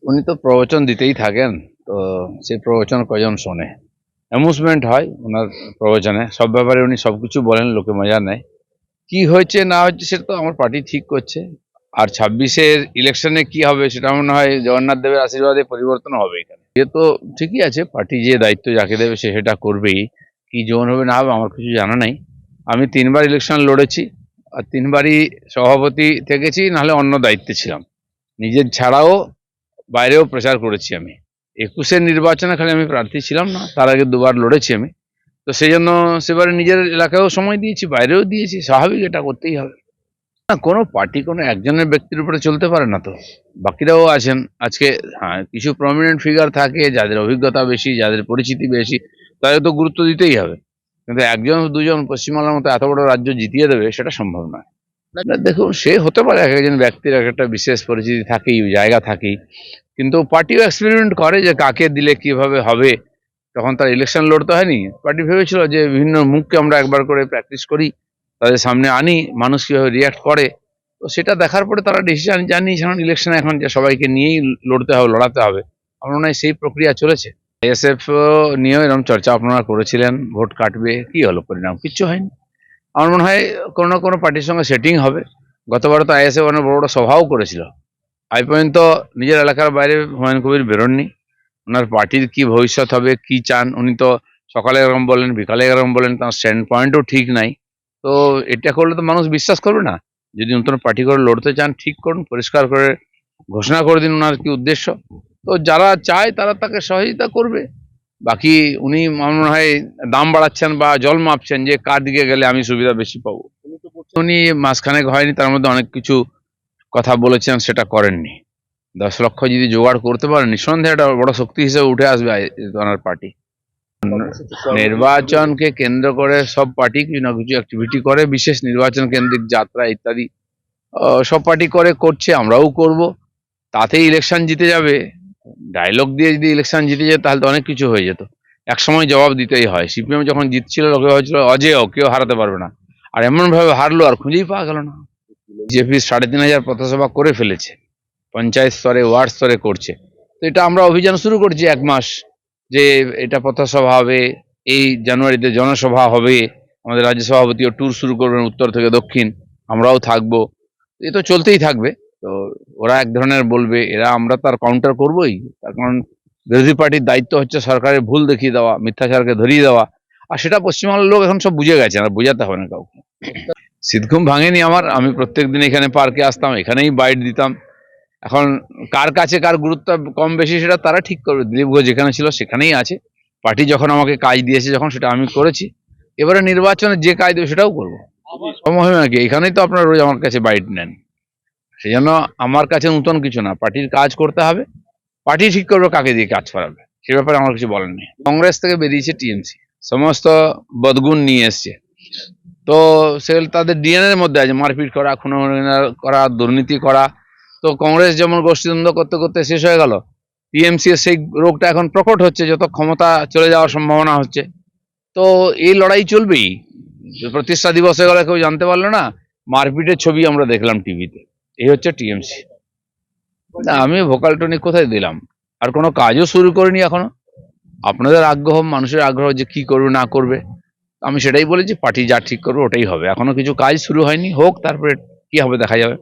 উনি তো প্রবচন দিতেই থাকেন। তো সেই প্রবচন কজন শোনে? অ্যামুজমেন্ট হয় ওনার প্রবচনে, সব ব্যাপারে উনি সবকিছু বলেন, লোকে মজা নেয়। কি হয়েছে না হচ্ছে সেটা তো আমার পার্টি ঠিক করছে। আর 26-এর ইলেকশনে কি হবে সেটা মনে হয় জগন্নাথ দেবের আশীর্বাদে পরিবর্তন হবে এখানে। এ তো ঠিকই আছে, পার্টি যে দায়িত্ব যাকে দেবে সে সেটা করবেই। কি জোন হবে না হবে আমার কিছু জানা নাই। আমি 3বার ইলেকশন লড়েছি, আর 3বারই সভাপতি থেকেছি, নাহলে অন্য দায়িত্বে ছিলাম। নিজের ছাড়াও বাইরেও প্রচার করেছি আমি। 21-এর নির্বাচনে খালি আমি প্রার্থী ছিলাম না, তার আগে 2বার লড়েছি আমি। তো সেই জন্য সেবারে নিজের এলাকায়ও সময় দিয়েছি, বাইরেও দিয়েছি, স্বাভাবিক, এটা করতেই হবে। না, কোনো পার্টি কোনো একজনের ব্যক্তির উপরে চলতে পারে না তো, বাকিরাও আছেন। আজকে হ্যাঁ, কিছু প্রমিনেন্ট ফিগার থাকে যাদের অভিজ্ঞতা বেশি, যাদের পরিচিতি বেশি, তাদের তো গুরুত্ব দিতেই হবে। কিন্তু একজন দুজন পশ্চিমবাংলার মতো এত বড় রাজ্য জিতিয়ে দেবে সেটা সম্ভব নয়। না, দেখুন, সে হতে পারে, এক একজন ব্যক্তির এক একটা বিশেষ পরিচিতি থাকেই, জায়গা থাকেই। কিন্তু পার্টিও এক্সপেরিমেন্ট করে যে কাকে দিলে কিভাবে হবে। তখন তার ইলেকশন লড়তে হয়নি, পার্টি ভেবেছিল যে বিভিন্ন মুখকে আমরা একবার করে প্র্যাকটিস করি, তাদের সামনে আনি, মানুষ কিভাবে রিয়াক্ট করে। তো সেটা দেখার পরে তারা ডিসিশন জানিয়েছে এখন ইলেকশনে এখন যে সবাইকে নিয়েই লড়তে হবে, লড়াতে হবে। আমার মনে হয় সেই প্রক্রিয়া চলেছে। এসএফ নিয়েও এরকম চর্চা আপনারা করেছিলেন, ভোট কাটবে, কি হলো পরিণাম? কিচ্ছু হয়নি। আমার মনে হয় কোনো না কোনো পার্টির সঙ্গে সেটিং হবে। গতবার তো আইএসএফ অনেক বড় বড় সভাও করেছিল। আজ পর্যন্ত নিজের এলাকার বাইরে হুমায়ুন কবির বেরোননি। ওনার পার্টির কি ভবিষ্যৎ হবে, কি চান, উনি তো সকালে এরকম বলেন, বিকালে এরকম বলেন, তার স্ট্যান্ড পয়েন্টও ঠিক নাই। তো এটা করলে তো মানুষ বিশ্বাস করবে না। যদি নতুন পার্টি করে লড়তে চান, ঠিক করুন, পরিষ্কার করে ঘোষণা করে দিন ওনার কি উদ্দেশ্য। তো যারা চায় তারা তাকে সহযোগিতা করবে। বাকি উনি আমার মনে হয় দাম বাড়াচ্ছেন বা জল মাপছেন যে কার দিকে গেলে আমি সুবিধা বেশি পাবো। উনি মাসখানেক হয়নি, তার মধ্যে অনেক কিছু কথা বলেছেন, সেটা করেননি। 10 লক্ষ যদি জোগাড় করতে পারেন, নিঃসন্দেহে একটা বড় শক্তি হিসেবে উঠে আসবে ওনার পার্টি। নির্বাচনকে কেন্দ্র করে সব পার্টি কিছু না কিছু অ্যাক্টিভিটি করে, বিশেষ নির্বাচন কেন্দ্রিক যাত্রা ইত্যাদি সব পার্টি করছে, আমরাও করব। তাতেই ইলেকশন জিতে যাবে? ডায়লগ দিয়ে যদি ইলেকশন জিতে যেত তাহলে তো অনেক কিছু হয়ে যেত। এক সময় জবাব দিতেই হয়। সিপিএম যখন জিতছিল লোকে হয়েছিল অজেয়, কেউ হারাতে পারবে না। আর এমন ভাবে হারলো আর খুঁজেই পাওয়া গেল না। বিজেপি 3,500 পথসভা করে ফেলেছে, পঞ্চায়েত স্তরে, ওয়ার্ড স্তরে করছে। তো এটা আমরা অভিযান শুরু করছি 1 মাস, যে এটা পথসভা হবে, এই জানুয়ারিতে জনসভা হবে, আমাদের রাজ্য সভাপতিও ট্যুর শুরু করবেন উত্তর থেকে দক্ষিণ, আমরাও থাকবো। এ তো চলতেই থাকবে। তো ওরা এক ধরনের বলবে, এরা আমরা তার কাউন্টার করবোই। তার কারণ বিরোধী পার্টির দায়িত্ব হচ্ছে সরকারের ভুল দেখিয়ে দেওয়া, মিথ্যাচারকে ধরিয়ে দেওয়া। আর সেটা পশ্চিমবাংলার লোক এখন সব বুঝে গেছে, আর বোঝাতে হবে না কাউকে। শীতঘুম ভাঙেনি আমার, আমি প্রত্যেকদিন এখানে পার্কে আসতাম, এখানেই বাইট দিতাম। এখন কার কাছে কার গুরুত্ব কম বেশি সেটা তারা ঠিক করবে। দিলীপ ঘোষ যেখানে ছিল সেখানেই আছে। পার্টি যখন আমাকে কাজ দিয়েছে, যখন, সেটা আমি করেছি। এবারে নির্বাচনে যে কাজ দেবে সেটাও করবো। সময় হবে নাকি? এখানেই তো আপনারা রোজ আমার কাছে বাইট নেন। সেই জন্য আমার কাছে নতুন কিছু না, পার্টির কাজ করতে হবে। পার্টি ঠিক করবে কাকে দিয়ে কাজ করাবে, সে ব্যাপারে আমার কিছু বলার নেই। কংগ্রেস থেকে বেরিয়েছে টিএমসি, সমস্ত বদগুণ নিয়ে এসছে। তো সেগুলো তাদের ডিএনএ এর মধ্যে আছে, মারপিট করা, খুন করা, দুর্নীতি করা। তো কংগ্রেস যেমন গোষ্ঠীদ্বন্দ্ব করতে করতে শেষ হয়ে গেল, টিএমসি এর সেই রোগটা এখন প্রকট হচ্ছে, যত ক্ষমতা চলে যাওয়ার সম্ভাবনা হচ্ছে। তো এই লড়াই চলবেই। প্রতিষ্ঠা দিবস হয়ে গেলে কেউ জানতে পারলো না, মারপিটের ছবি আমরা দেখলাম টিভিতে। এই হচ্ছে টিএমসি। না, আমি ভোকাল টনিক কোথায় দিলাম? আর কোনো কাজও শুরু করিনি এখনো। আপনাদের আগ্রহ, মানুষের আগ্রহ যে কি করবে না করবে, আমি সেটাই বলেছি, পার্টি যা ঠিক করবে ওটাই হবে। এখনো কিছু কাজ শুরু হয়নি, হোক, তারপরে কি হবে দেখা যাবে।